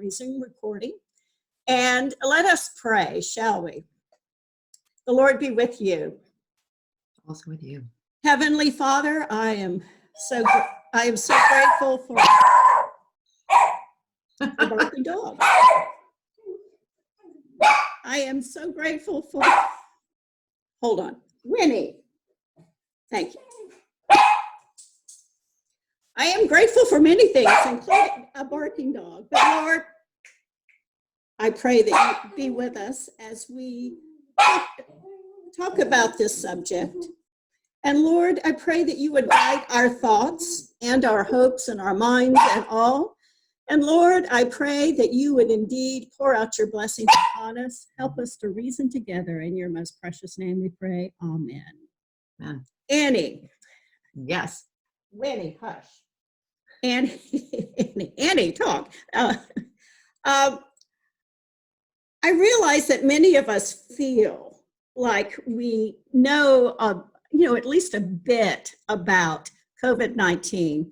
resume recording. And let us pray, shall we? The Lord be with you. Also with you. Heavenly Father, I am so grateful for the barking dog. I am so grateful for, hold on, Winnie. Thank you. I am grateful for many things, including a barking dog. But Lord, I pray that you be with us as we talk about this subject. And Lord, I pray that you would guide our thoughts and our hopes and our minds and all. And Lord, I pray that you would indeed pour out your blessings upon us. Help us to reason together. In your most precious name we pray. Amen. Amen. Annie. Yes. Winnie, hush. Annie, talk. I realize that many of us feel like we know, at least a bit about COVID-19.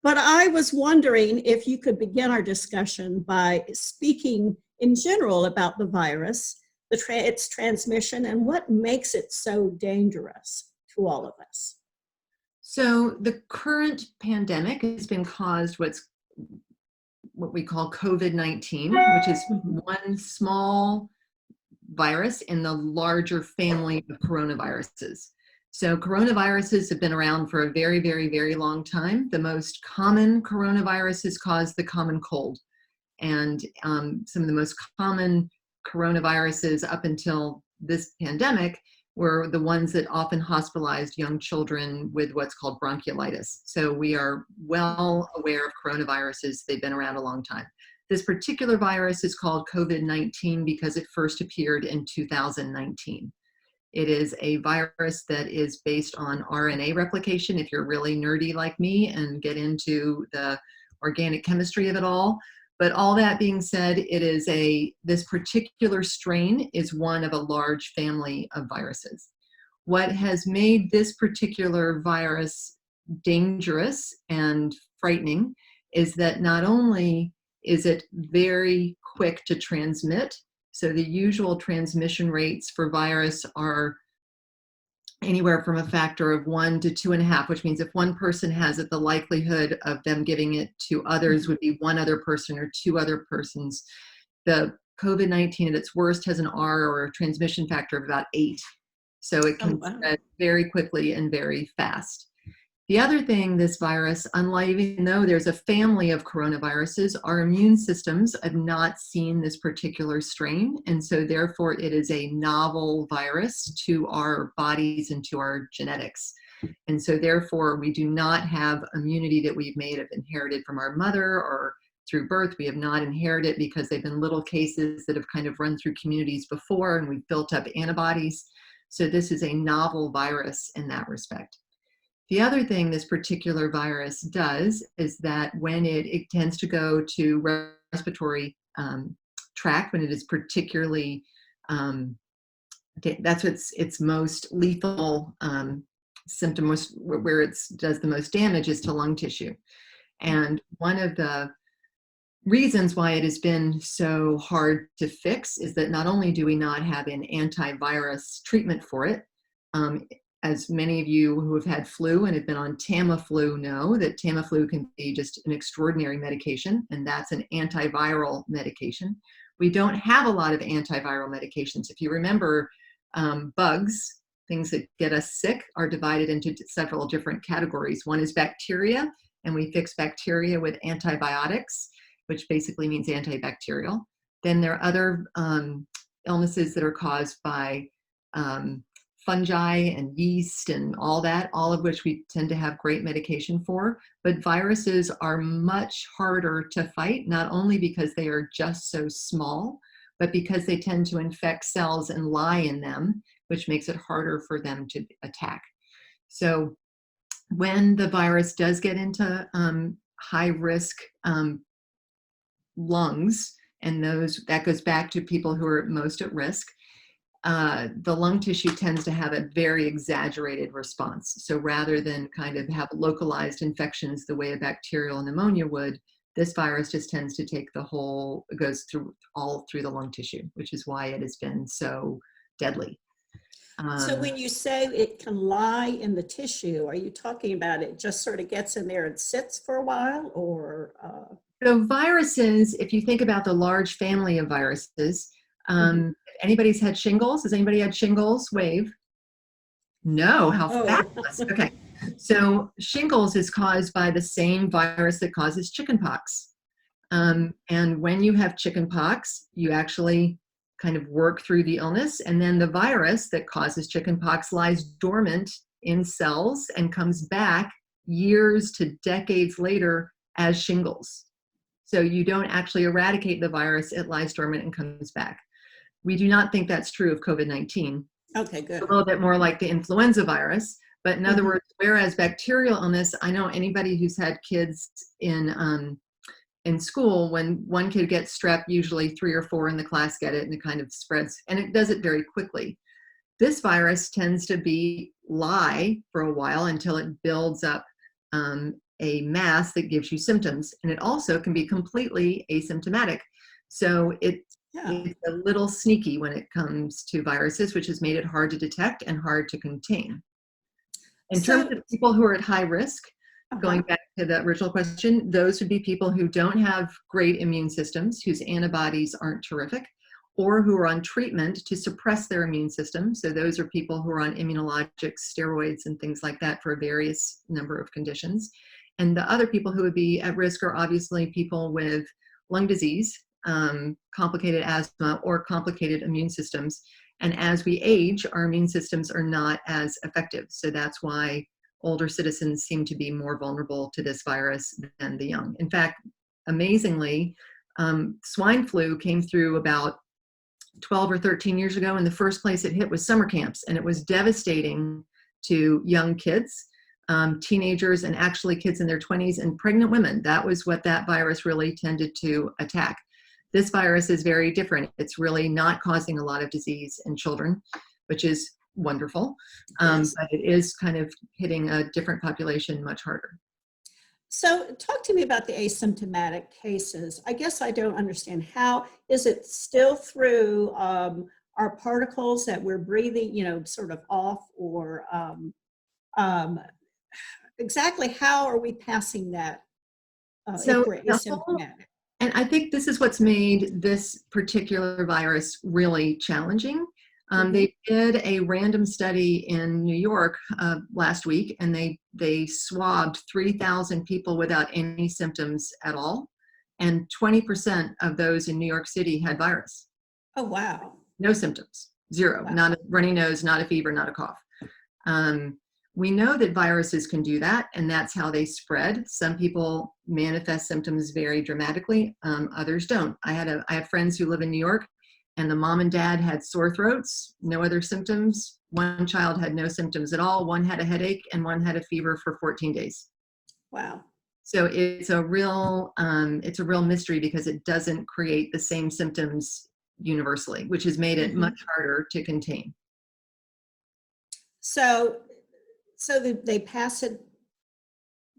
But I was wondering if you could begin our discussion by speaking in general about the virus, its transmission, and what makes it so dangerous to all of us. So the current pandemic has been caused what we call COVID-19, which is one small virus in the larger family of coronaviruses. So coronaviruses have been around for a very, very, very long time. The most common coronaviruses cause the common cold. And some of the most common coronaviruses up until this pandemic were the ones that often hospitalized young children with what's called bronchiolitis. So we are well aware of coronaviruses. They've been around a long time. This particular virus is called COVID-19 because it first appeared in 2019. It is a virus that is based on RNA replication. If you're really nerdy like me and get into the organic chemistry of it all. But all that being said, this particular strain is one of a large family of viruses. What has made this particular virus dangerous and frightening is that not only is it very quick to transmit, so the usual transmission rates for virus are anywhere from a factor of 1 to 2.5, which means if one person has it, the likelihood of them giving it to others would be one other person or two other persons. The COVID-19 at its worst has an R, or a transmission factor, of about 8. So it can spread very quickly and very fast. The other thing, this virus, even though there's a family of coronaviruses, our immune systems have not seen this particular strain. And so therefore it is a novel virus to our bodies and to our genetics. And so therefore we do not have immunity that we've inherited from our mother or through birth. We have not inherited it because they've been little cases that have kind of run through communities before and we've built up antibodies. So this is a novel virus in that respect. The other thing this particular virus does is that when it tends to go to respiratory tract, when it is particularly, that's its most lethal symptom, where it does the most damage, is to lung tissue. And one of the reasons why it has been so hard to fix is that not only do we not have an antivirus treatment for it, as many of you who have had flu and have been on Tamiflu know that Tamiflu can be just an extraordinary medication, and that's an antiviral medication. We don't have a lot of antiviral medications. If you remember, bugs, things that get us sick, are divided into several different categories. One is bacteria, and we fix bacteria with antibiotics, which basically means antibacterial. Then there are other illnesses that are caused by fungi and yeast and all that, all of which we tend to have great medication for. But viruses are much harder to fight, not only because they are just so small, but because they tend to infect cells and lie in them, which makes it harder for them to attack. So when the virus does get into high risk lungs, and that goes back to people who are most at risk, the lung tissue tends to have a very exaggerated response. So rather than kind of have localized infections the way a bacterial pneumonia would, This virus just tends to take it goes through all through the lung tissue, which is why it has been so deadly. So when you say it can lie in the tissue, are you talking about it just sort of gets in there and sits for a while, or? So viruses, if you think about the large family of viruses, if anybody's had shingles, has anybody had shingles? Wave. No, how fabulous. Okay. So shingles is caused by the same virus that causes chickenpox. And when you have chickenpox, you actually kind of work through the illness, and then the virus that causes chickenpox lies dormant in cells and comes back years to decades later as shingles. So you don't actually eradicate the virus, it lies dormant and comes back. We do not think that's true of COVID-19. Okay, good. A little bit more like the influenza virus. But in other words, whereas bacterial illness, I know anybody who's had kids in school, when one kid gets strep, usually 3 or 4 in the class get it, and it kind of spreads, and it does it very quickly. This virus tends to lie for a while until it builds up a mass that gives you symptoms, and it also can be completely asymptomatic. So it's a little sneaky when it comes to viruses, which has made it hard to detect and hard to contain. In terms of people who are at high risk, going back to the original question, those would be people who don't have great immune systems, whose antibodies aren't terrific, or who are on treatment to suppress their immune system. So those are people who are on immunologic steroids and things like that for a various number of conditions. And the other people who would be at risk are obviously people with lung disease, complicated asthma, or complicated immune systems. And as we age, our immune systems are not as effective. So that's why older citizens seem to be more vulnerable to this virus than the young. In fact, amazingly, swine flu came through about 12 or 13 years ago, and the first place it hit was summer camps, and it was devastating to young kids, teenagers, and actually kids in their 20s and pregnant women. That was what that virus really tended to attack. This virus is very different. It's really not causing a lot of disease in children, which is wonderful, but it is kind of hitting a different population much harder. So talk to me about the asymptomatic cases. I guess I don't understand. How is it still through our particles that we're breathing, sort of off, or exactly how are we passing that if we're asymptomatic? And I think this is what's made this particular virus really challenging. They did a random study in New York last week, and they swabbed 3,000 people without any symptoms at all, and 20% of those in New York City had virus. Oh, wow. No symptoms, zero, wow. Not a runny nose, not a fever, not a cough. We know that viruses can do that, and that's how they spread. Some people manifest symptoms very dramatically, others don't. I have friends who live in New York, and the mom and dad had sore throats, no other symptoms. One child had no symptoms at all. One had a headache, and one had a fever for 14 days. Wow. So it's a real mystery, because it doesn't create the same symptoms universally, which has made it much harder to contain. So they pass it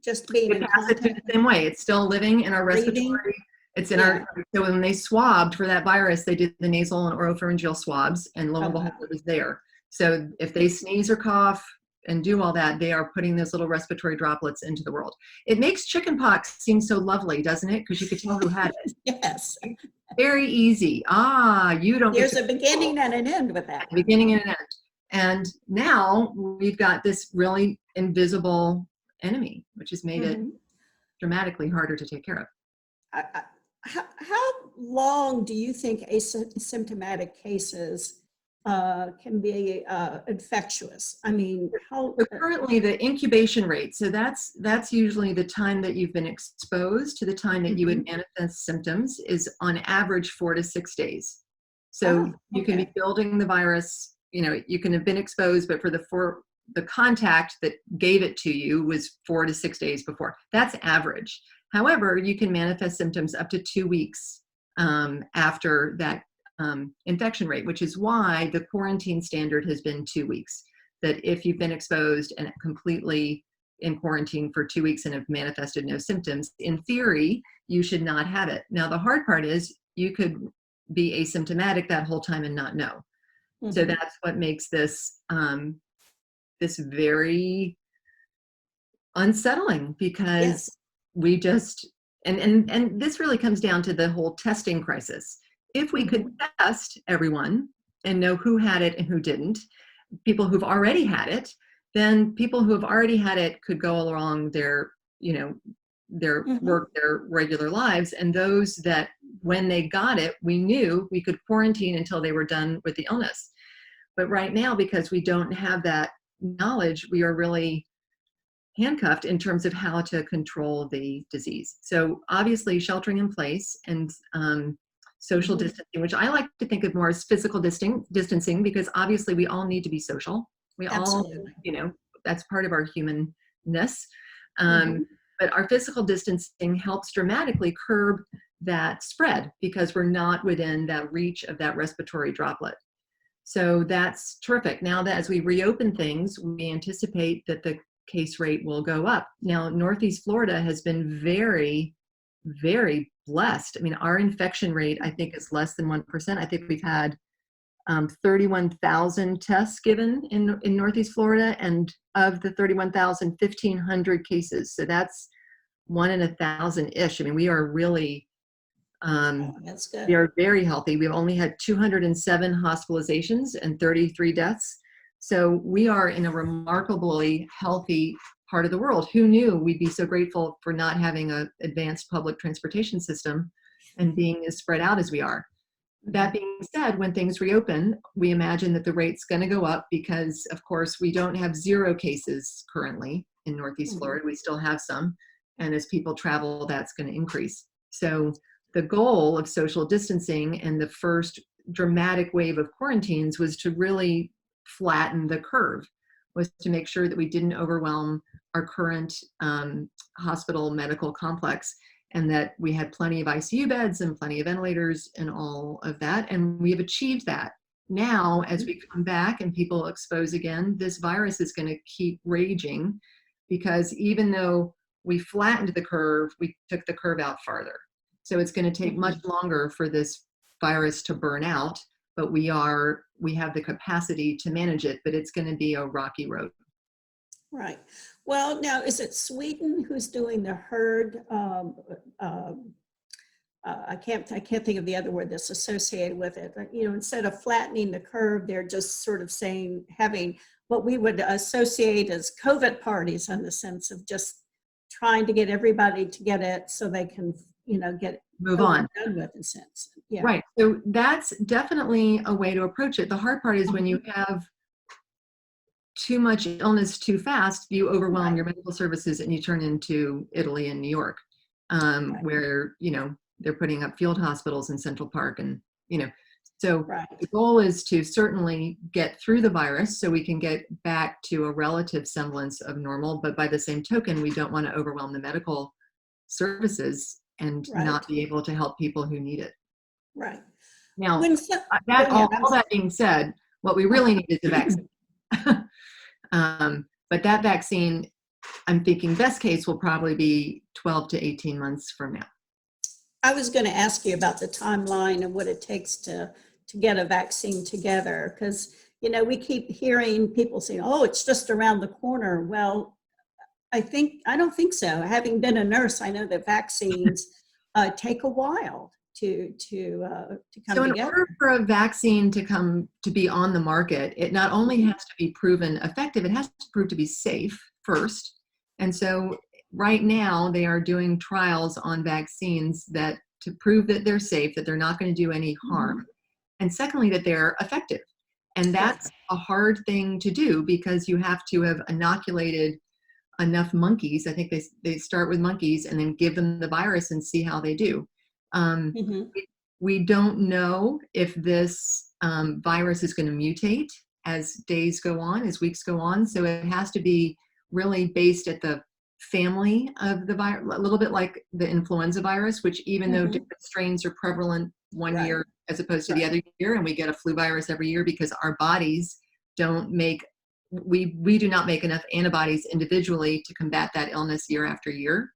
just being in contact? It the same way. It's still living in our respiratory. It's in our, so when they swabbed for that virus, they did the nasal and oropharyngeal swabs, and lo and behold, it was there. So if they sneeze or cough and do all that, they are putting those little respiratory droplets into the world. It makes chickenpox seem so lovely, doesn't it? Because you could tell who had it. Yes. Very easy. You don't. There's a beginning and an end with that. Beginning and an end. And now we've got this really invisible enemy, which has made it dramatically harder to take care of. How long do you think asymptomatic cases can be infectious? I mean, how? So currently, the incubation rate, so that's usually the time that you've been exposed to the time that you would manifest symptoms, is on average 4 to 6 days. So you can be building the virus. You can have been exposed, but for the contact that gave it to you was 4 to 6 days before. That's average. However, you can manifest symptoms up to 2 weeks after that infection rate, which is why the quarantine standard has been 2 weeks. That if you've been exposed and completely in quarantine for 2 weeks and have manifested no symptoms, in theory, you should not have it. Now, the hard part is you could be asymptomatic that whole time and not know. So that's what makes this this very unsettling, because Yes. we just and this really comes down to the whole testing crisis. If we could test everyone and know who had it and who didn't, people who've already had it, then people who have already had it could go along their, their work, their regular lives. And those that, when they got it, we knew we could quarantine until they were done with the illness. But right now, because we don't have that knowledge, we are really handcuffed in terms of how to control the disease. So obviously sheltering in place and social distancing, which I like to think of more as physical distancing, because obviously we all need to be social. We Absolutely. all, that's part of our humanness. But our physical distancing helps dramatically curb that spread, because we're not within that reach of that respiratory droplet. So that's terrific. Now that as we reopen things, we anticipate that the case rate will go up. Now, Northeast Florida has been very, very blessed. I mean, our infection rate, I think, is less than 1%. I think we've had 31,000 tests given in Northeast Florida, and of the 31,000, 1,500 cases. So that's 1 in 1,000-ish. I mean, we are really, That's good. we are very healthy. We've only had 207 hospitalizations and 33 deaths. So we are in a remarkably healthy part of the world. Who knew we'd be so grateful for not having an advanced public transportation system and being as spread out as we are. That being said, when things reopen, we imagine that the rate's going to go up because, of course, we don't have 0 cases currently in Northeast Florida. We still have some. And as people travel, that's going to increase. So the goal of social distancing and the first dramatic wave of quarantines was to really flatten the curve, was to make sure that we didn't overwhelm our current hospital medical complex, and that we had plenty of ICU beds and plenty of ventilators and all of that. And we have achieved that. Now, as we come back and people expose again, this virus is going to keep raging, because even though we flattened the curve, we took the curve out farther. So it's going to take much longer for this virus to burn out, but we have the capacity to manage it, but it's going to be a rocky road. Right. Well, now, is it Sweden who's doing the herd? I can't think of the other word that's associated with it. But, instead of flattening the curve, they're just sort of saying, having what we would associate as COVID parties, in the sense of just trying to get everybody to get it so they can, get move on, done with, in a sense. Yeah. Right. So that's definitely a way to approach it. The hard part is when you have too much illness too fast, you overwhelm your medical services and you turn into Italy and New York, where, they're putting up field hospitals in Central Park and, so the goal is to certainly get through the virus so we can get back to a relative semblance of normal. But by the same token, we don't want to overwhelm the medical services and not be able to help people who need it. Right. Now, all that being said, what we really need is a vaccine. But that vaccine, I'm thinking best case will probably be 12 to 18 months from now. I was going to ask you about the timeline and what it takes to get a vaccine together, because, we keep hearing people saying, oh, it's just around the corner. Well, I don't think so. Having been a nurse, I know that vaccines take a while to come so in together. order for a vaccine to be on the market, it not only has to be proven effective, it has to prove to be safe first. And so right now they are doing trials on vaccines to prove that they're safe, that they're not going to do any harm, and secondly, that they're effective. And that's a hard thing to do, because you have to have inoculated enough monkeys. I think they start with monkeys and then give them the virus and see how they do. We don't know if this virus is going to mutate as days go on, as weeks go on. So it has to be really based at the family of the virus, a little bit like the influenza virus, which even though different strains are prevalent one year as opposed to the other year, and we get a flu virus every year because our bodies don't make we do not make enough antibodies individually to combat that illness year after year.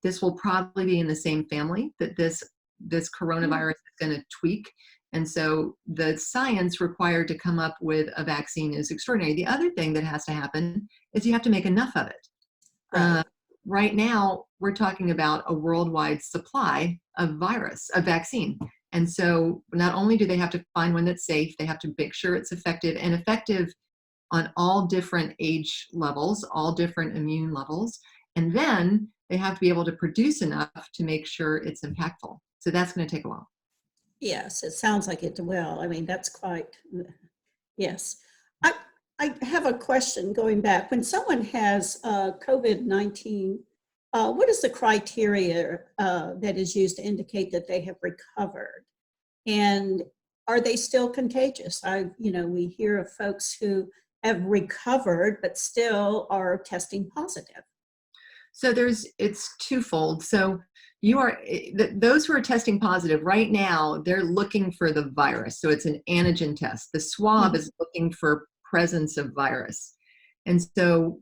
This will probably be in the same family that this coronavirus is going to tweak. And so the science required to come up with a vaccine is extraordinary. The other thing that has to happen is you have to make enough of it. Right. Right now, we're talking about a worldwide supply of vaccine. And so not only do they have to find one that's safe, they have to make sure it's effective on all different age levels, all different immune levels. And then they have to be able to produce enough to make sure it's impactful. So that's going to take a while. Yes, it sounds like it will. I mean, that's quite, yes. I have a question going back. When someone has COVID-19, what is the criteria that is used to indicate that they have recovered? And are they still contagious? We hear of folks who have recovered but still are testing positive. So it's twofold. So those who are testing positive right now, they're looking for the virus. So it's an antigen test. The swab is looking for presence of virus. And so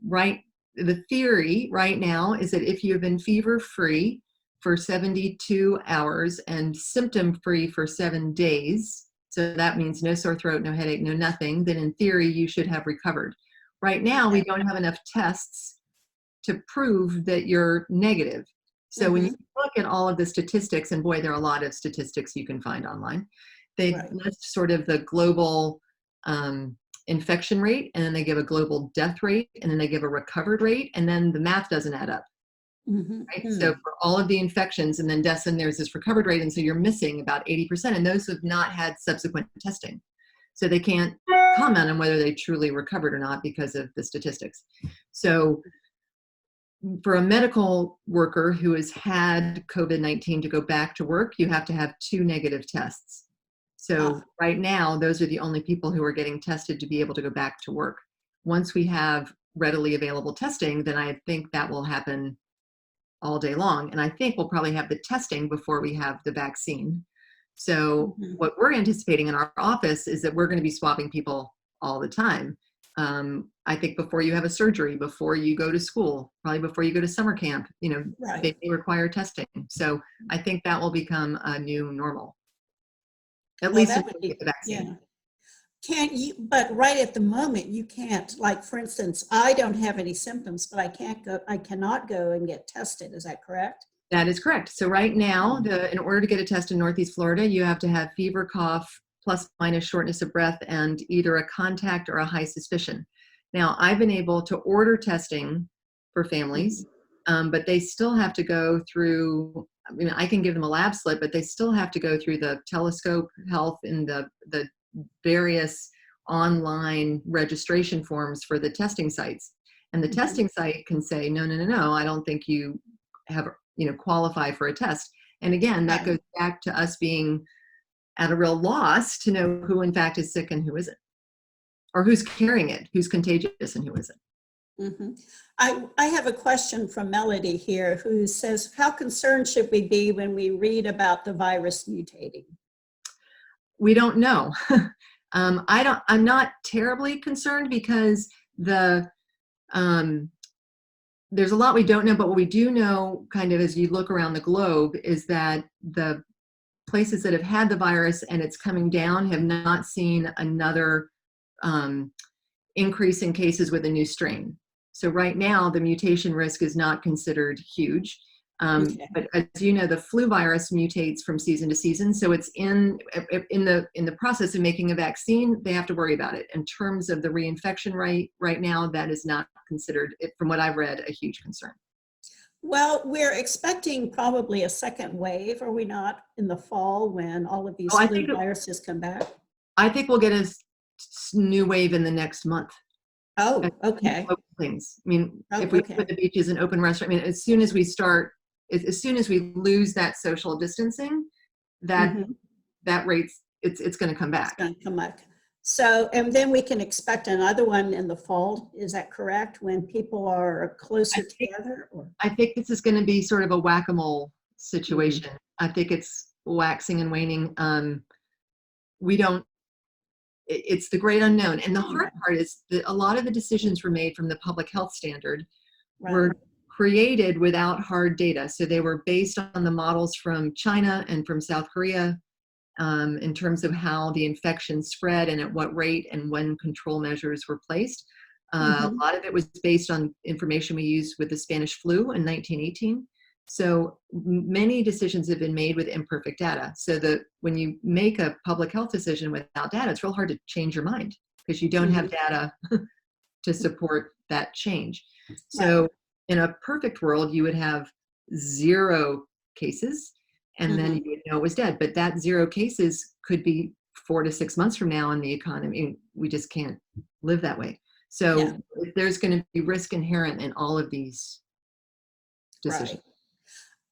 the theory right now is that if you have been fever-free for 72 hours and symptom-free for 7 days, so that means no sore throat, no headache, no nothing, then in theory you should have recovered. Right now, we don't have enough tests to prove that you're negative. So when you look at all of the statistics, and boy, there are a lot of statistics you can find online, they list sort of the global infection rate, and then they give a global death rate, and then they give a recovered rate, and then the math doesn't add up. Right? So for all of the infections and then deaths, and there's this recovered rate, and so you're missing about 80%, and those who have not had subsequent testing. So they can't comment on whether they truly recovered or not because of the statistics. So for a medical worker who has had COVID-19 to go back to work, you have to have 2 negative tests. So right now, those are the only people who are getting tested to be able to go back to work. Once we have readily available testing, then I think that will happen all day long. And I think we'll probably have the testing before we have the vaccine. So what we're anticipating in our office is that we're going to be swabbing people all the time. I think before you have a surgery, before you go to school, probably before you go to summer camp, they require testing. So I think that will become a new normal. At least if we get the vaccine. Yeah. Can't you, but right at the moment you can't, like for instance, I don't have any symptoms, but I cannot go and get tested. Is that correct? That is correct. So right now, in order to get a test in Northeast Florida, you have to have fever, cough, plus minus shortness of breath, and either a contact or a high suspicion. Now, I've been able to order testing for families, but they still have to go through, I can give them a lab slip, but they still have to go through the Telescope Health and the various online registration forms for the testing sites. And the testing site can say, no, I don't think you have, qualify for a test. And again, that goes back to us being at a real loss to know who in fact is sick and who isn't, or who's carrying it, who's contagious and who isn't. I have a question from Melody here who says, how concerned should we be when we read about the virus mutating? We don't know. I'm not terribly concerned because there's a lot we don't know, but what we do know kind of as you look around the globe is that the places that have had the virus and it's coming down have not seen another increase in cases with a new strain. So right now, the mutation risk is not considered huge. But as you know, the flu virus mutates from season to season. So it's in the process of making a vaccine, they have to worry about it. In terms of the reinfection rate right now, that is not considered, from what I've read, a huge concern. Well, we're expecting probably a second wave, are we not, in the fall when all of these flu viruses come back? I think we'll get a new wave in the next month. Oh, okay. Things. If we put the beaches and open restaurants, as soon as we lose that social distancing, that rate's it's going to come back. It's going to come back. So, and then we can expect another one in the fall. Is that correct? When people are closer together? I think this is going to be sort of a whack-a-mole situation. I think it's waxing and waning. We don't it's the great unknown. And the hard part is that a lot of the decisions were made from the public health standard were created without hard data. So they were based on the models from China and from South Korea, in terms of how the infection spread and at what rate and when control measures were placed. A lot of it was based on information we used with the Spanish flu in 1918. So many decisions have been made with imperfect data. So that when you make a public health decision without data, it's real hard to change your mind because you don't have data to support that change. So in a perfect world, you would have 0 cases and then you would know it was dead. But that 0 cases could be 4 to 6 months from now in the economy. We just can't live that way. So there's going to be risk inherent in all of these decisions.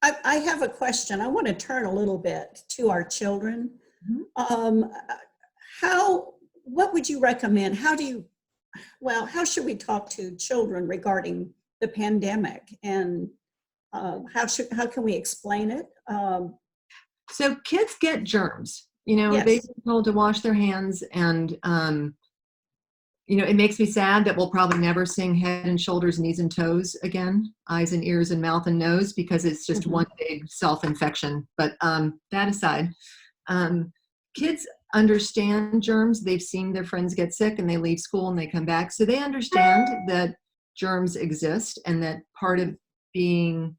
I have a question. I want to turn a little bit to our children. What would you recommend? How should we talk to children regarding the pandemic, and how can we explain it? So kids get germs, they've been told to wash their hands, and it makes me sad that we'll probably never sing head and shoulders, knees and toes again, eyes and ears and mouth and nose, because it's just one big self-infection. But that aside, kids understand germs. They've seen their friends get sick and they leave school and they come back. So they understand that germs exist, and that part of being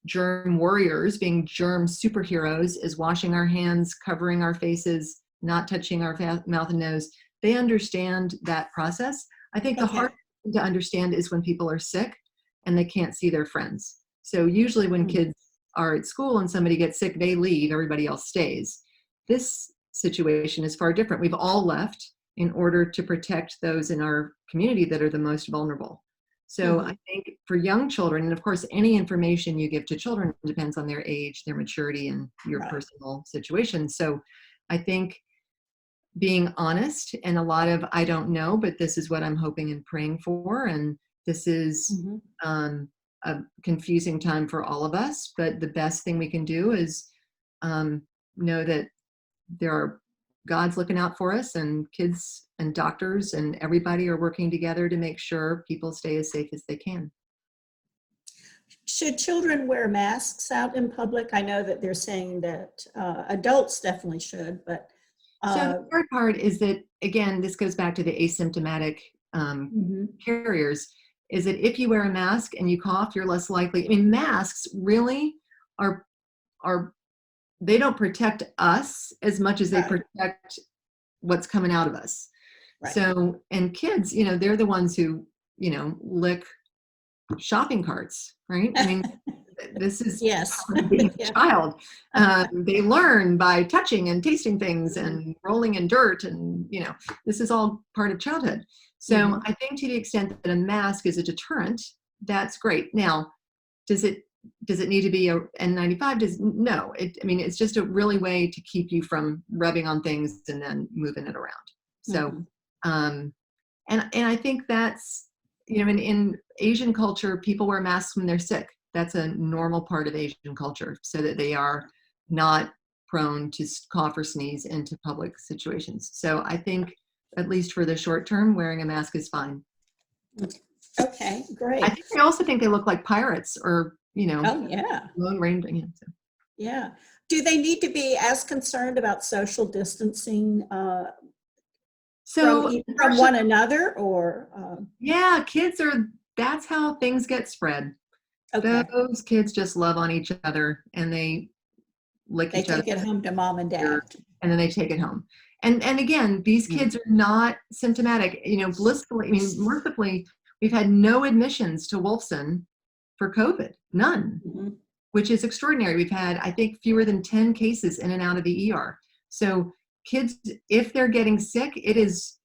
germ warriors, being germ superheroes, is washing our hands, covering our faces, not touching our mouth and nose. They understand that process. I think the hard thing to understand is when people are sick and they can't see their friends. So usually when kids are at school and somebody gets sick, they leave, everybody else stays. This situation is far different. We've all left in order to protect those in our community that are the most vulnerable. So I think for young children, and of course, any information you give to children depends on their age, their maturity, and your personal situation. So I think being honest, and a lot of, I don't know, but this is what I'm hoping and praying for. And this is a confusing time for all of us, but the best thing we can do is know that there are God's looking out for us, and kids and doctors and everybody are working together to make sure people stay as safe as they can. Should children wear masks out in public? I know that they're saying that adults definitely should, but so the hard part is that, again, this goes back to the asymptomatic carriers, is that if you wear a mask and you cough, you're less likely. I mean, masks really are they don't protect us as much as they protect what's coming out of us. So, and kids, they're the ones who, lick shopping carts, right? I mean, this is being a child. They learn by touching and tasting things and rolling in dirt, and this is all part of childhood. So I think to the extent that a mask is a deterrent, that's great. Now, does it need to be a N95? No. It's just a really way to keep you from rubbing on things and then moving it around. So, and I think that's, in Asian culture, people wear masks when they're sick. That's a normal part of Asian culture, so that they are not prone to cough or sneeze into public situations. So I think, at least for the short term, wearing a mask is fine. Okay, great. I also think they look like pirates, or Lone Ranger. Yeah. Do they need to be as concerned about social distancing from one another, or? Yeah, kids are. That's how things get spread. Okay. Those kids just love on each other, and they lick each other. They take it home to mom and dad, and then they take it home. And again, these kids are not symptomatic. Blissfully, mercifully, we've had no admissions to Wolfson for COVID, none, which is extraordinary. We've had, I think, fewer than 10 cases in and out of the ER. So kids, if they're getting sick, it's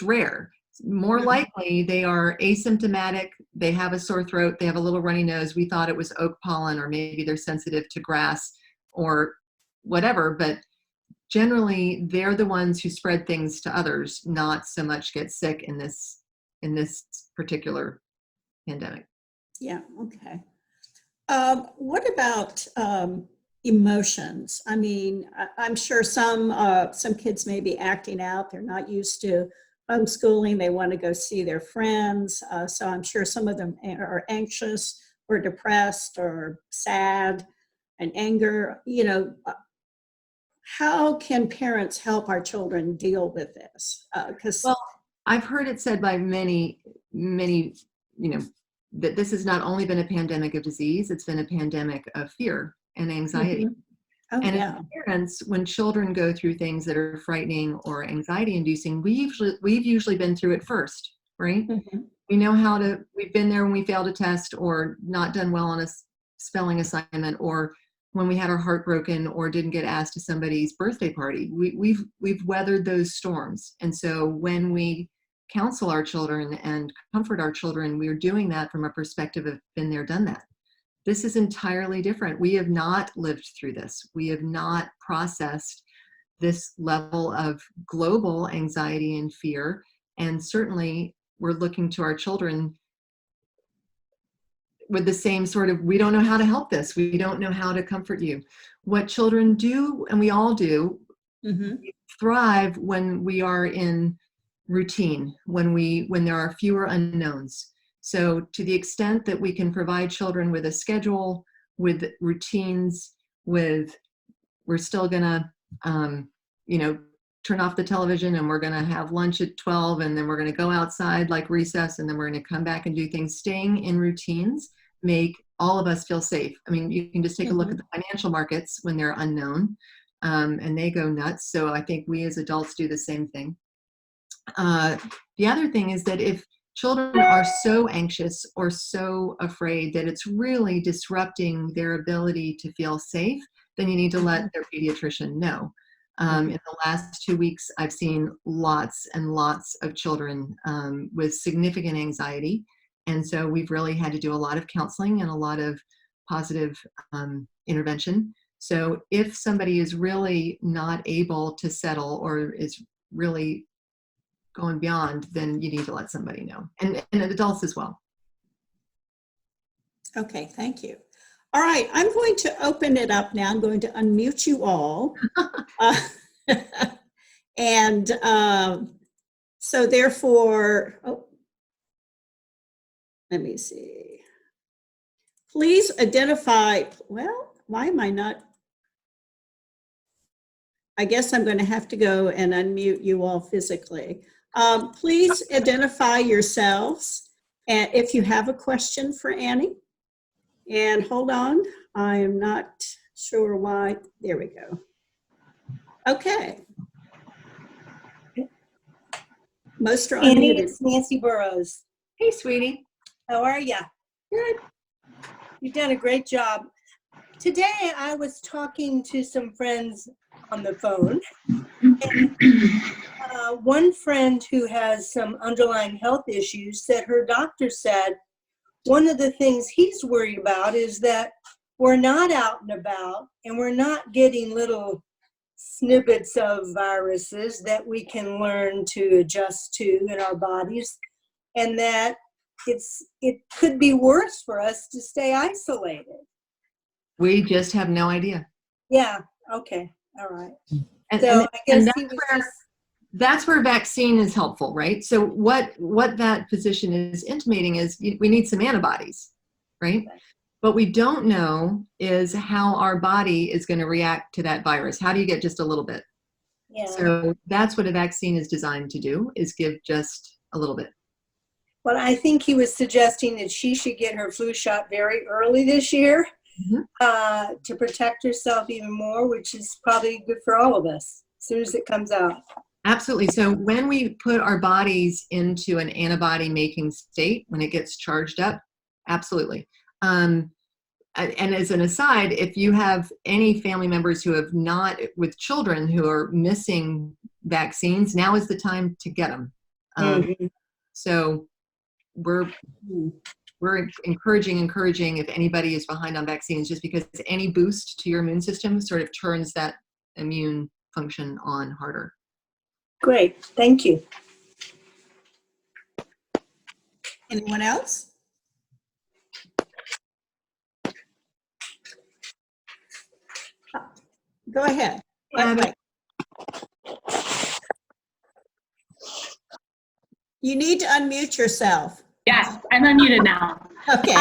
rare. More likely they are asymptomatic, they have a sore throat, they have a little runny nose. We thought it was oak pollen, or maybe they're sensitive to grass or whatever, but generally they're the ones who spread things to others, not so much get sick in this particular pandemic. Yeah, okay. What about emotions. I mean, I'm sure some kids may be acting out. They're not used to homeschooling. They want to go see their friends. So I'm sure some of them are anxious or depressed or sad and anger. How can parents help our children deal with this? Because Well, I've heard it said by many, many, that this has not only been a pandemic of disease, it's been a pandemic of fear and anxiety. Oh, And yeah. as parents, when children go through things that are frightening or anxiety inducing, we've usually been through it first, right? We know we've been there when we failed a test or not done well on a spelling assignment, or when we had our heart broken or didn't get asked to somebody's birthday party. We've weathered those storms. And so when we counsel our children and comfort our children, we are doing that from a perspective of been there, done that. This is entirely different. We have not lived through this. We have not processed this level of global anxiety and fear. And certainly we're looking to our children with the same sort of, we don't know how to help this. We don't know how to comfort you. What children do, and we all do, thrive when we are in routine, when there are fewer unknowns. So to the extent that we can provide children with a schedule, with routines, we're still gonna, turn off the television and we're gonna have lunch at 12 and then we're gonna go outside like recess and then we're gonna come back and do things. Staying in routines make all of us feel safe. I mean, you can just take a look at the financial markets when they're unknown, and they go nuts. So I think we as adults do the same thing. The other thing is that if children are so anxious or so afraid that it's really disrupting their ability to feel safe, then you need to let their pediatrician know. In the last 2 weeks, I've seen lots and lots of children with significant anxiety. And so we've really had to do a lot of counseling and a lot of positive intervention. So if somebody is really not able to settle or is really going beyond, then you need to let somebody know, and adults as well. Okay, thank you. All right, I'm going to open it up now. I'm going to unmute you all. And so therefore, let me see. Please identify, well, why am I not? I guess I'm going to have to go and unmute you all physically. Please identify yourselves and if you have a question for Annie. And hold on, I am not sure why. There we go. Okay. Most are Annie, unmuted. it's Nancy Burrows. Hey, sweetie. How are you? Good. You've done a great job. Today, I was talking to some friends on the phone. And, one friend who has some underlying health issues said her doctor said one of the things he's worried about is that we're not out and about and we're not getting little snippets of viruses that we can learn to adjust to in our bodies, and that it could be worse for us to stay isolated. We just have no idea. Yeah, okay, all right. And, So and, I guess and he was that's where vaccine is helpful, right? So what that physician is intimating is we need some antibodies, right? What we don't know is how our body is going to react to that virus. How do you get just a little bit? Yeah. So that's what a vaccine is designed to do, is give just a little bit. Well, I think he was suggesting that she should get her flu shot very early this year to protect herself even more, which is probably good for all of us as soon as it comes out. Absolutely. So when we put our bodies into an antibody making state, when it gets charged up, absolutely. And as an aside, if you have any family members who have not, with children who are missing vaccines, now is the time to get them. So we're encouraging if anybody is behind on vaccines, just because any boost to your immune system sort of turns that immune function on harder. Great, thank you. Anyone else? Go ahead. Abby. Okay. You need to unmute yourself. Yes, I'm unmuted now. Okay.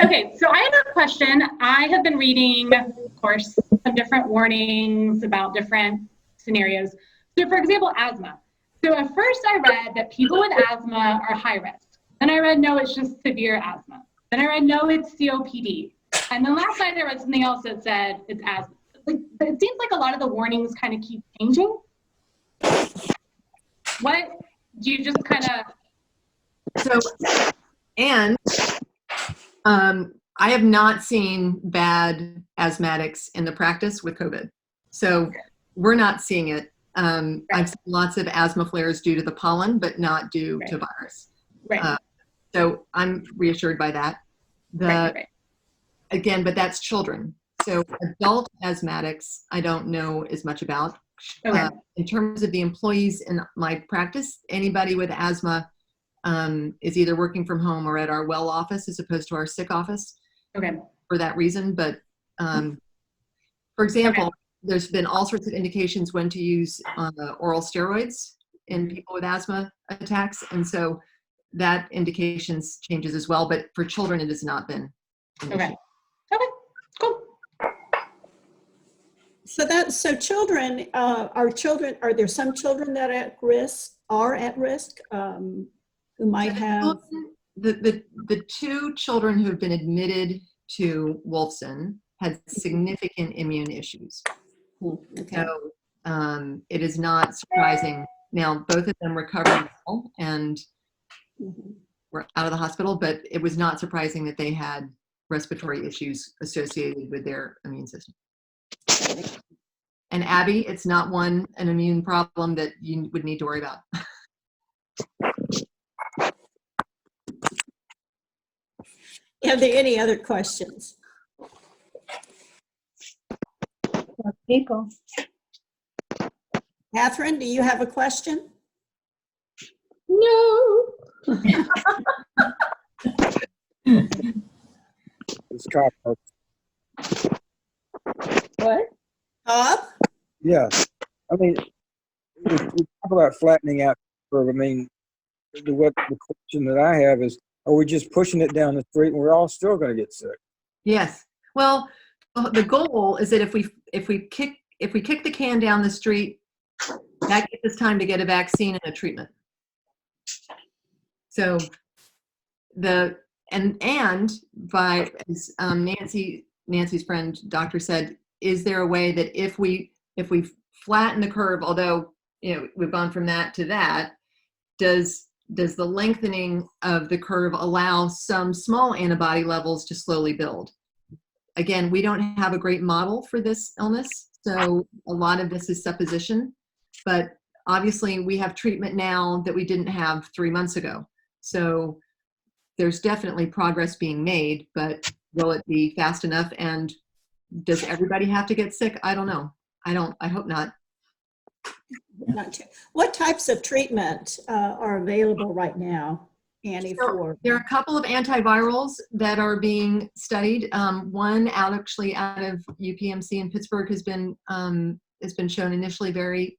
Okay, so I have a question. I have been reading, of course, some different warnings about different scenarios. So for example, asthma. So at first I read that people with asthma are high risk. Then I read, no, it's just severe asthma. Then I read, no, it's COPD. And then last night I read something else that said it's asthma. Like, it seems like a lot of the warnings kind of keep changing. What do you just kind of? So, and I have not seen bad asthmatics in the practice with COVID. So we're not seeing it. I've seen lots of asthma flares due to the pollen, but not due to virus. Right. So I'm reassured by that. Right. Again, but that's children. So adult asthmatics, I don't know as much about. Okay. In terms of the employees in my practice, anybody with asthma is either working from home or at our well office as opposed to our sick office. Okay. For that reason. But for example, there's been all sorts of indications when to use oral steroids in people with asthma attacks. And so that indications changes as well. But for children, it has not been an issue. Okay, cool. So children, are there some children that are at risk who might have? The two children who have been admitted to Wolfson had significant immune issues. Okay. So it is not surprising. Now, both of them recovered well and were out of the hospital, but it was not surprising that they had respiratory issues associated with their immune system. And Abby, it's not an immune problem that you would need to worry about. Are there any other questions? People. Catherine, do you have a question? No. It's copper. What? Bob? Yeah. I mean, we talk about flattening out the curve. I mean, the question that I have is, are we just pushing it down the street and we're all still going to get sick? Yes. Well, the goal is that if we kick the can down the street, that gives us time to get a vaccine and a treatment. So and by as Nancy's friend doctor said, is there a way that if we flatten the curve, although we've gone from that to that, does the lengthening of the curve allow some small antibody levels to slowly build? Again, we don't have a great model for this illness, so a lot of this is supposition, but obviously we have treatment now that we didn't have 3 months ago. So there's definitely progress being made, but will it be fast enough? And does everybody have to get sick? I don't know. I hope not. What types of treatment are available right now, Annie? So there are a couple of antivirals that are being studied. One out of UPMC in Pittsburgh has been shown initially very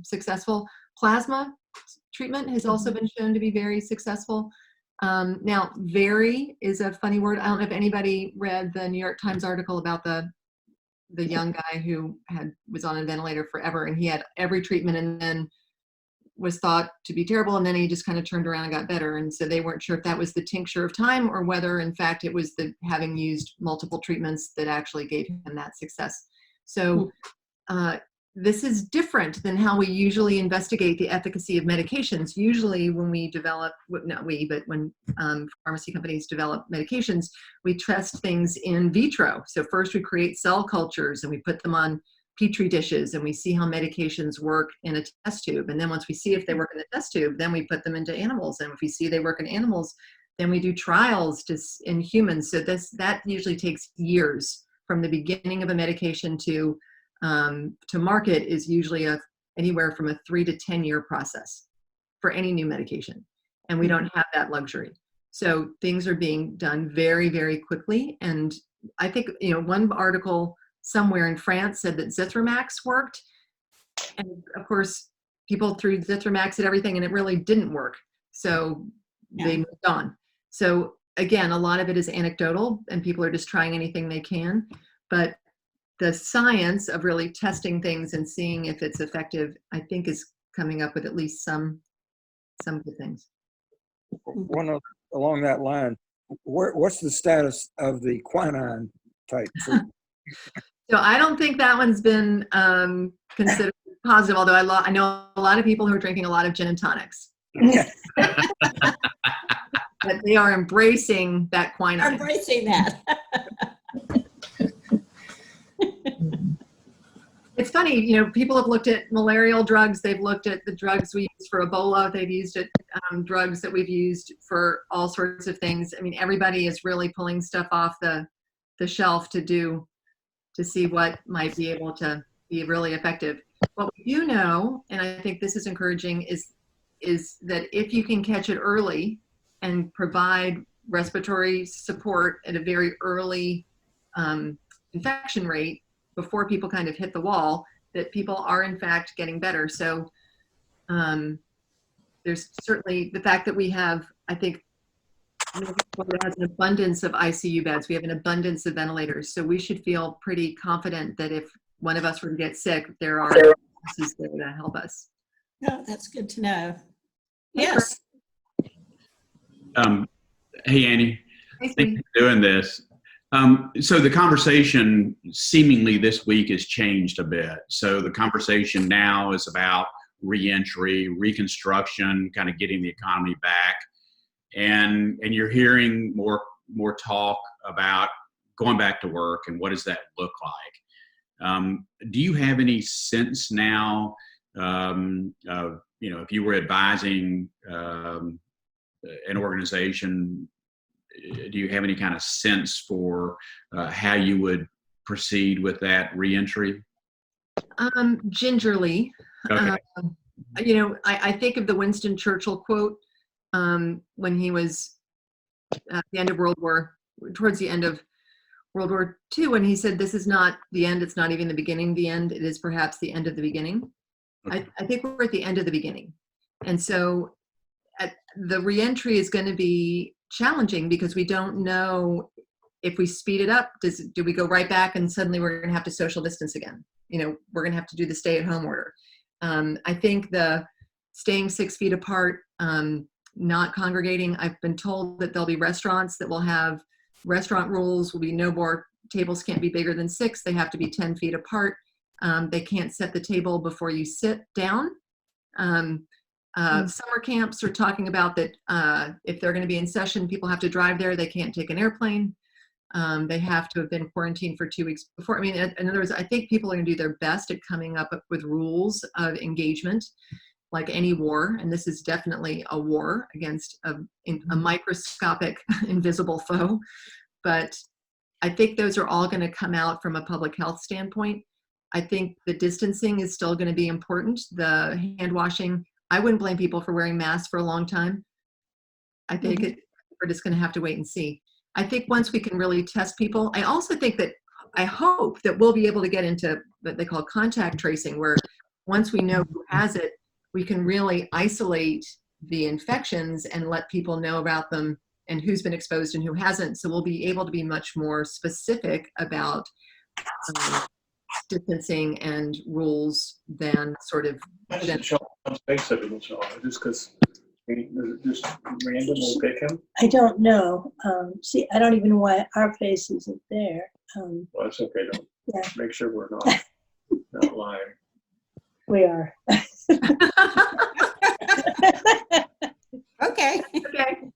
successful. Plasma treatment has also been shown to be very successful. Now, very is a funny word. I don't know if anybody read the New York Times article about the young guy who was on a ventilator forever, and he had every treatment and then was thought to be terrible, and then he just kind of turned around and got better. And so they weren't sure if that was the tincture of time or whether in fact it was the having used multiple treatments that actually gave him that success. So this is different than how we usually investigate the efficacy of medications. Usually when we develop, not we, but when pharmacy companies develop medications, we test things in vitro. So first we create cell cultures and we put them on Petri dishes and we see how medications work in a test tube. And then once we see if they work in the test tube, then we put them into animals. And if we see they work in animals, then we do trials in humans. So that usually takes years from the beginning of a medication to market is usually anywhere from a 3 to 10 year process for any new medication. And we don't have that luxury. So things are being done very, very quickly. And I think, one article somewhere in France said that Zithromax worked. And of course, people threw Zithromax at everything and it really didn't work. So they moved on. So again, a lot of it is anecdotal and people are just trying anything they can. But the science of really testing things and seeing if it's effective, I think is coming up with at least some good things. Along that line, what's the status of the quinine type treatment? So I don't think that one's been considered positive, although I know a lot of people who are drinking a lot of gin and tonics. But they are embracing that quinine. Embracing that. It's funny, you know, people have looked at malarial drugs. They've looked at the drugs we use for Ebola. They've used it, drugs that we've used for all sorts of things. I mean, everybody is really pulling stuff off the shelf to see what might be able to be really effective. What we do know, and I think this is encouraging, is that if you can catch it early and provide respiratory support at a very early infection rate before people kind of hit the wall, that people are in fact getting better. So there's certainly the fact that we have, I think, Florida has an abundance of ICU beds. We have an abundance of ventilators. So we should feel pretty confident that if one of us were to get sick, there are resources there to help us. Oh, that's good to know. Yes. Hey, Annie. Thanks, Thank you for doing this. So the conversation seemingly this week has changed a bit. So the conversation now is about reentry, reconstruction, kind of getting the economy back. And you're hearing more talk about going back to work and what does that look like. Do you have any sense now of, you know, if you were advising an organization, do you have any kind of sense for how you would proceed with that reentry? Gingerly. Okay. You know, I think of the Winston Churchill quote when he was at the end of towards the end of World War II, when he said, "This is not the end. It's not even the beginning of the end. It is perhaps the end of the beginning." Okay. I think we're at the end of the beginning. And so the reentry is going to be challenging because we don't know if we speed it up, do we go right back and suddenly we're going to have to social distance again? You know, we're going to have to do the stay-at-home order. I think the staying 6 feet apart, not congregating. I've been told that there'll be restaurants that will have restaurant rules, will be no more tables can't be bigger than 6. They have to be 10 feet apart. They can't set the table before you sit down. Summer camps are talking about that if they're going to be in session, people have to drive there. They can't take an airplane. They have to have been quarantined for 2 weeks before. I mean, in other words, I think people are going to do their best at coming up with rules of engagement, like any war. And this is definitely a war against a microscopic, invisible foe. But I think those are all going to come out from a public health standpoint. I think the distancing is still going to be important. The hand washing, I wouldn't blame people for wearing masks for a long time. I think we're just going to have to wait and see. I think once we can really test people, I also think that I hope that we'll be able to get into what they call contact tracing, where once we know who has it, we can really isolate the infections and let people know about them and who's been exposed and who hasn't. So we'll be able to be much more specific about distancing and rules than sort of. Just because just randomly pick him. I don't know. See, I don't even know why our face isn't there. Well, that's okay. Don't Yeah. make sure we're not lying. We are. Okay. Okay.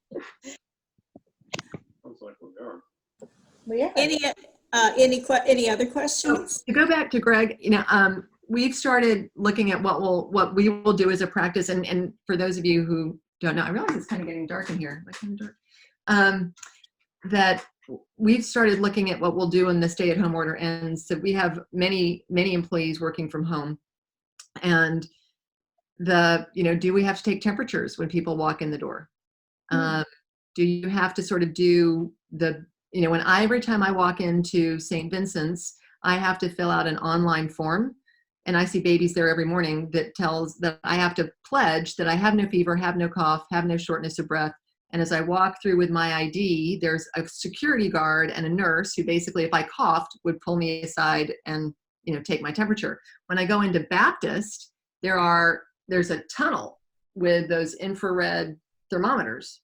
Sounds like we are. We are. Any other questions? To go back to Greg, you know, we've started looking at what we will do as a practice, and for those of you who don't know, I realize it's kind of getting dark in here. Like kind of dark. That we've started looking at what we'll do when the stay-at-home order ends. So we have many employees working from home, and do we have to take temperatures when people walk in the door? Do you have to sort of do every time I walk into St. Vincent's, I have to fill out an online form. And I see babies there every morning that tells that I have to pledge that I have no fever, have no cough, have no shortness of breath. And as I walk through with my ID, there's a security guard and a nurse who basically, if I coughed, would pull me aside and, you know, take my temperature. When I go into Baptist, there's a tunnel with those infrared thermometers.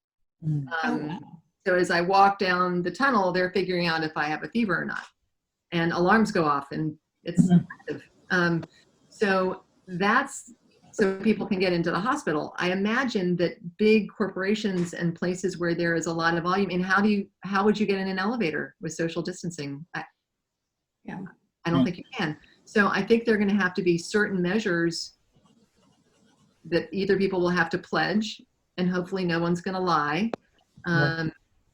So as I walk down the tunnel, they're figuring out if I have a fever or not. And alarms go off, and it's active. So that's so people can get into the hospital. I imagine that big corporations and places where there is a lot of volume, and how would you get in an elevator with social distancing? I don't think you can. So I think there are going to have to be certain measures that either people will have to pledge, and hopefully no one's going to lie,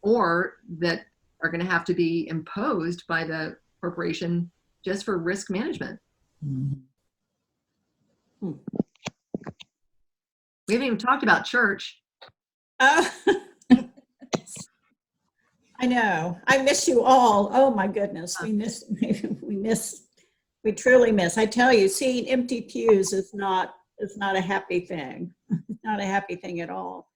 or that are going to have to be imposed by the corporation just for risk management. We haven't even talked about church. I know. I miss you all. Oh my goodness. We truly miss. I tell you, seeing empty pews is not a happy thing. It's not a happy thing at all.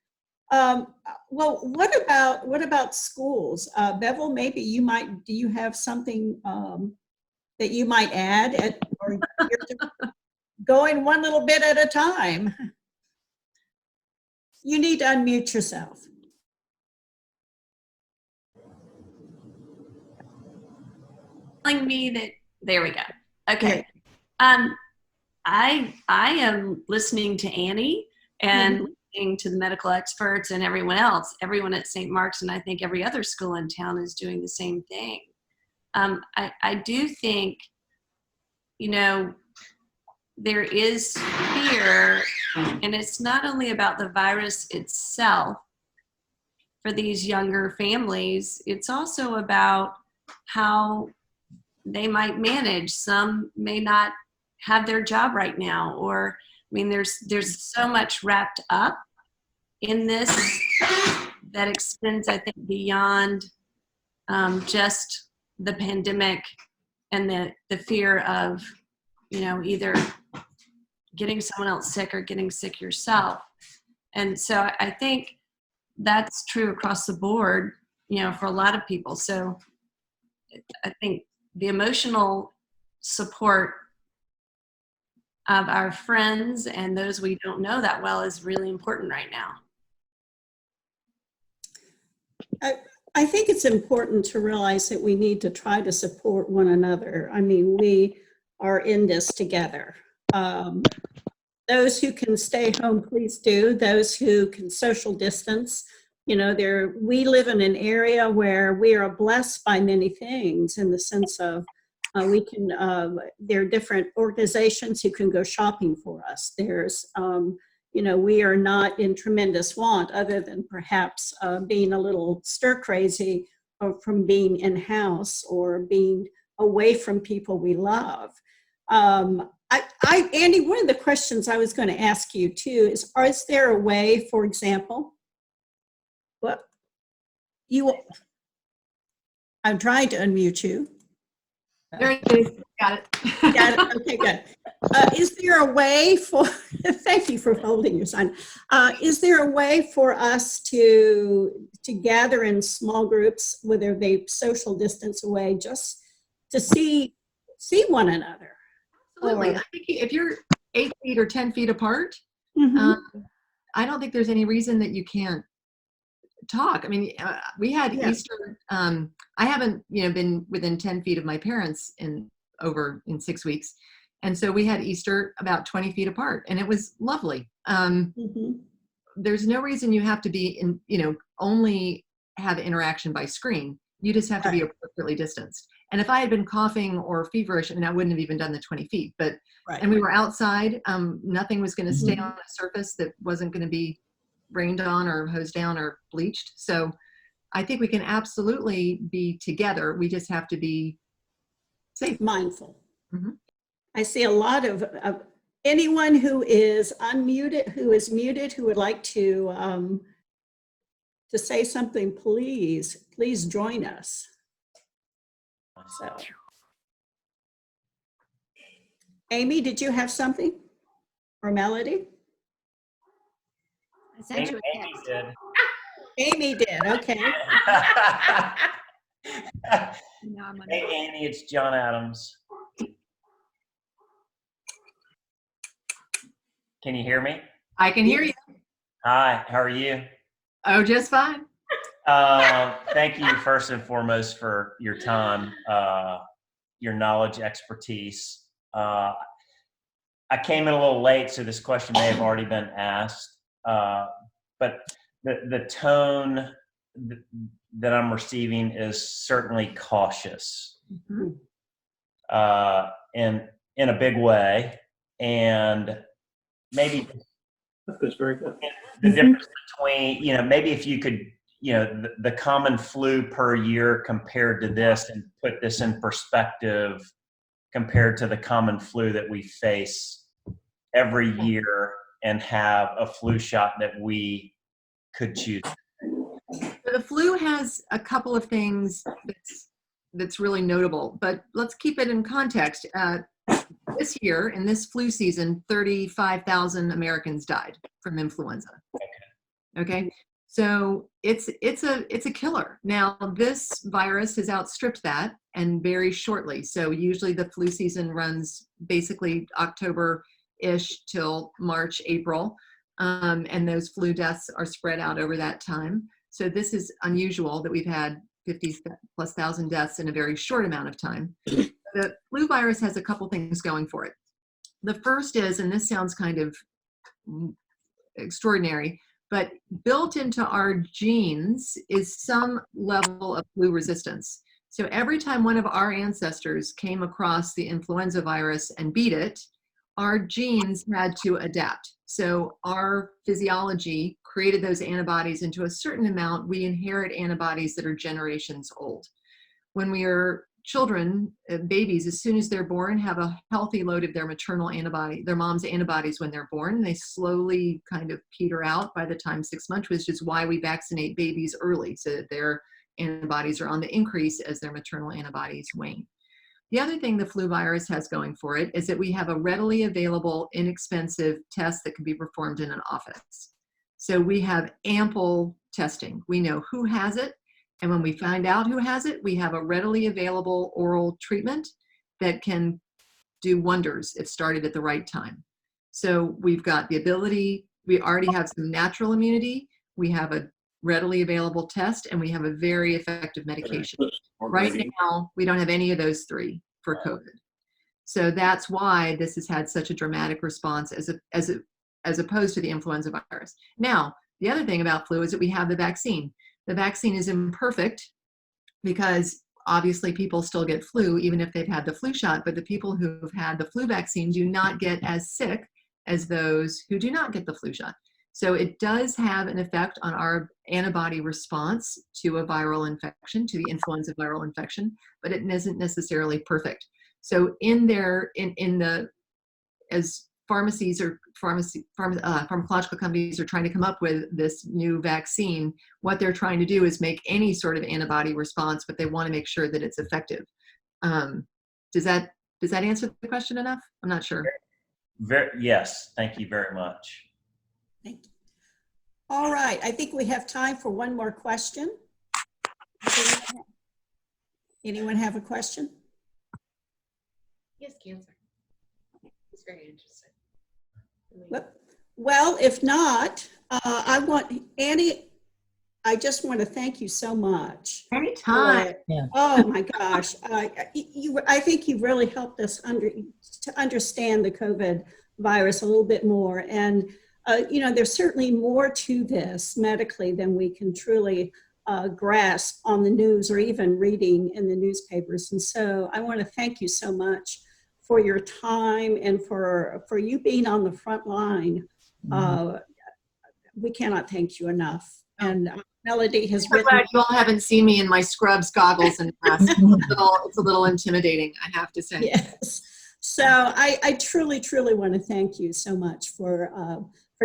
Well, what about schools? Bevel, maybe do you have something that you might add, or you're going one little bit at a time? You need to unmute yourself. Telling me that there we go. Okay. I am listening to Annie and listening to the medical experts and everyone else, everyone at St. Mark's, and I think every other school in town is doing the same thing. I do think, you know, there is fear, and it's not only about the virus itself for these younger families, it's also about how they might manage. Some may not have their job right now, or, I mean, there's so much wrapped up in this that extends, I think, beyond just the pandemic and the fear of, you know, either getting someone else sick or getting sick yourself. And so I think that's true across the board, you know, for a lot of people. So I think the emotional support of our friends and those we don't know that well is really important right now. I think it's important to realize that we need to try to support one another. I mean, we are in this together. Those who can stay home, please do. Those who can social distance, you know, we live in an area where we are blessed by many things, in the sense of there are different organizations who can go shopping for us. There's, you know, we are not in tremendous want, other than perhaps being a little stir crazy from being in-house or being away from people we love. Andy, one of the questions I was going to ask you too is there a way, for example, I'm trying to unmute you. There it is. Got it. Got it. Okay, good. Is there a way for, thank you for holding your sign. Is there a way for us to gather in small groups, whether they social distance away, just to see one another? Absolutely. I think if you're 8 feet or 10 feet apart, I don't think there's any reason that you can't talk. I mean, we had Easter. I haven't, you know, been within 10 feet of my parents in 6 weeks. And so we had Easter about 20 feet apart, and it was lovely. There's no reason you have to be in, you know, only have interaction by screen. You just have to be appropriately distanced. And if I had been coughing or feverish, I mean, I wouldn't have even done the 20 feet, but, and we were outside, nothing was going to stay on a surface that wasn't going to be rained on or hosed down or bleached. So I think we can absolutely be together. We just have to be safe. Mindful. I see a lot of anyone who is unmuted, who is muted, who would like to say something, please join us. So Amy, did you have something? Or Melody? I sent you a Amy text. did. Amy did, okay. No, I'm on. Hey, Annie, it's John Adams. Can you hear me? I can hear you. Hi, how are you? Oh, just fine. Thank you first and foremost for your time, your knowledge, expertise. I came in a little late, so this question may have already been asked, but the tone that I'm receiving is certainly cautious, in a big way, and maybe That's very good. the difference between, maybe if you could, the common flu per year compared to this, and put this in perspective compared to the common flu that we face every year and have a flu shot that we could choose. So the flu has a couple of things that's really notable, but let's keep it in context. This year, in this flu season, 35,000 Americans died from influenza. Okay, so it's a killer. Now, this virus has outstripped that, and very shortly. So usually the flu season runs basically October-ish till March, April, and those flu deaths are spread out over that time. So this is unusual that we've had 50+ thousand deaths in a very short amount of time. The flu virus has a couple things going for it. The first is, and this sounds kind of extraordinary, but built into our genes is some level of flu resistance. So every time one of our ancestors came across the influenza virus and beat it, our genes had to adapt. So our physiology created those antibodies into a certain amount. We inherit antibodies that are generations old. When we are children, babies, as soon as they're born, have a healthy load of their maternal antibody, their mom's antibodies when they're born. They slowly kind of peter out by the time 6 months, which is why we vaccinate babies early, so that their antibodies are on the increase as their maternal antibodies wane. The other thing the flu virus has going for it is that we have a readily available, inexpensive test that can be performed in an office. So we have ample testing. We know who has it. And when we find out who has it, we have a readily available oral treatment that can do wonders if started at the right time. So we've got the ability, we already have some natural immunity, we have a readily available test, and we have a very effective medication. Right now, we don't have any of those three for COVID. So that's why this has had such a dramatic response as opposed to the influenza virus. Now, the other thing about flu is that we have the vaccine. The vaccine is imperfect because obviously people still get flu even if they've had the flu shot, but the people who've had the flu vaccine do not get as sick as those who do not get the flu shot. So it does have an effect on our antibody response to a viral infection, to the influenza viral infection, but it isn't necessarily perfect. So as pharmacies or pharmacological companies are trying to come up with this new vaccine, what they're trying to do is make any sort of antibody response, but they want to make sure that it's effective. Does that answer the question enough? I'm not sure. Yes, thank you very much. Thank you. All right, I think we have time for one more question. Anyone have a question? Yes, cancer. It's very interesting. Well, if not, Annie, I just want to thank you so much. Anytime. Oh my gosh. I think you really helped us to understand the COVID virus a little bit more. And, there's certainly more to this medically than we can truly grasp on the news or even reading in the newspapers. And so I want to thank you so much for your time and for you being on the front line. We cannot thank you enough. And Melody has I'm written. glad you all haven't seen me in my scrubs, goggles, and mask. It's a little intimidating, I have to say. Yes. So I truly, truly want to thank you so much for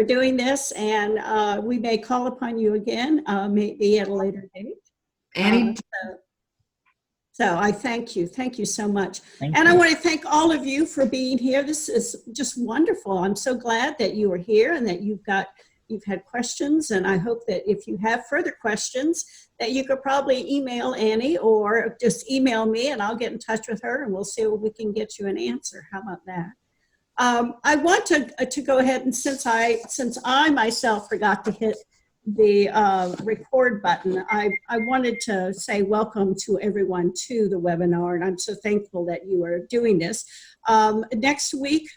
doing this. And we may call upon you again, maybe at a later date. Annie, So I thank you. Thank you so much. Thank And I you. want to thank all of you for being here. This is just wonderful. I'm so glad that you are here and that you've had questions. And I hope that if you have further questions, that you could probably email Annie or just email me and I'll get in touch with her and we'll see if we can get you an answer. How about that? I want to go ahead and since I myself forgot to hit the record button, I wanted to say welcome to everyone to the webinar, and I'm so thankful that you are doing this. Next week,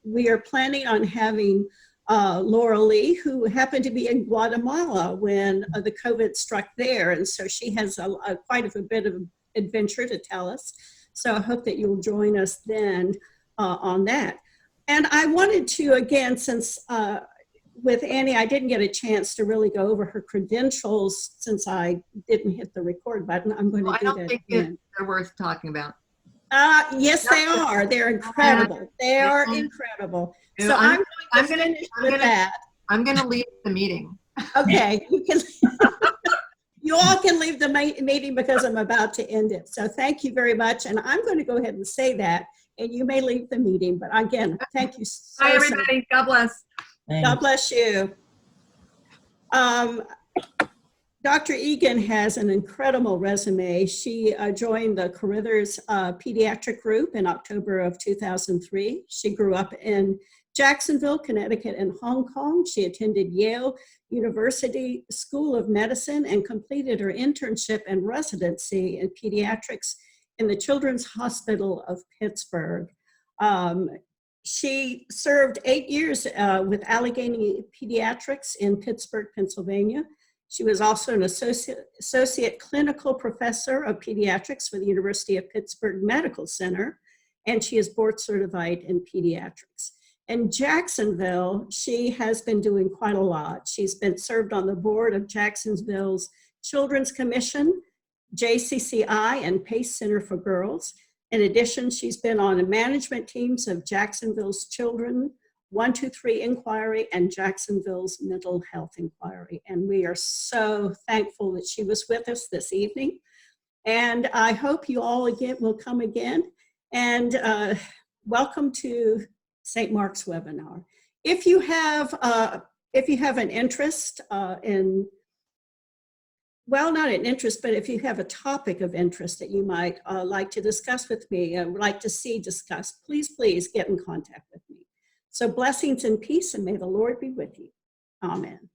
we are planning on having Laura Lee, who happened to be in Guatemala when the COVID struck there, and so she has quite a bit of adventure to tell us. So I hope that you'll join us then on that. And I wanted to, again, since with Annie, I didn't get a chance to really go over her credentials since I didn't hit the record button. I'm going to do that. I don't think they're worth talking about. Yes, they are. They're incredible. They are incredible. So I'm going to finish with that. I'm going to leave the meeting. Okay, you can. You all can leave the meeting because I'm about to end it. So thank you very much. And I'm going to go ahead and say that. And you may leave the meeting, but again, thank you so much. Bye, everybody. God bless. God bless you. Dr. Egan has an incredible resume. She joined the Carruthers Pediatric Group in October of 2003. She grew up in Jacksonville, Connecticut, and Hong Kong. She attended Yale University School of Medicine and completed her internship and residency in pediatrics in the Children's Hospital of Pittsburgh. She served 8 years with Allegheny Pediatrics in Pittsburgh, Pennsylvania. She was also an associate clinical professor of pediatrics for the University of Pittsburgh Medical Center, and she is board certified in pediatrics. In Jacksonville, she has been doing quite a lot. She's been served on the board of Jacksonville's Children's Commission, JCCI, and PACE Center for Girls. In addition, she's been on the management teams of Jacksonville's Children 123 Inquiry and Jacksonville's Mental Health Inquiry. And we are so thankful that she was with us this evening. And I hope you all again will come again. And welcome to St. Mark's webinar. If you have an interest in, well, not an interest, but if you have a topic of interest that you might like to discuss with me and would like to see discussed, please get in contact with me. So blessings and peace, and may the Lord be with you. Amen.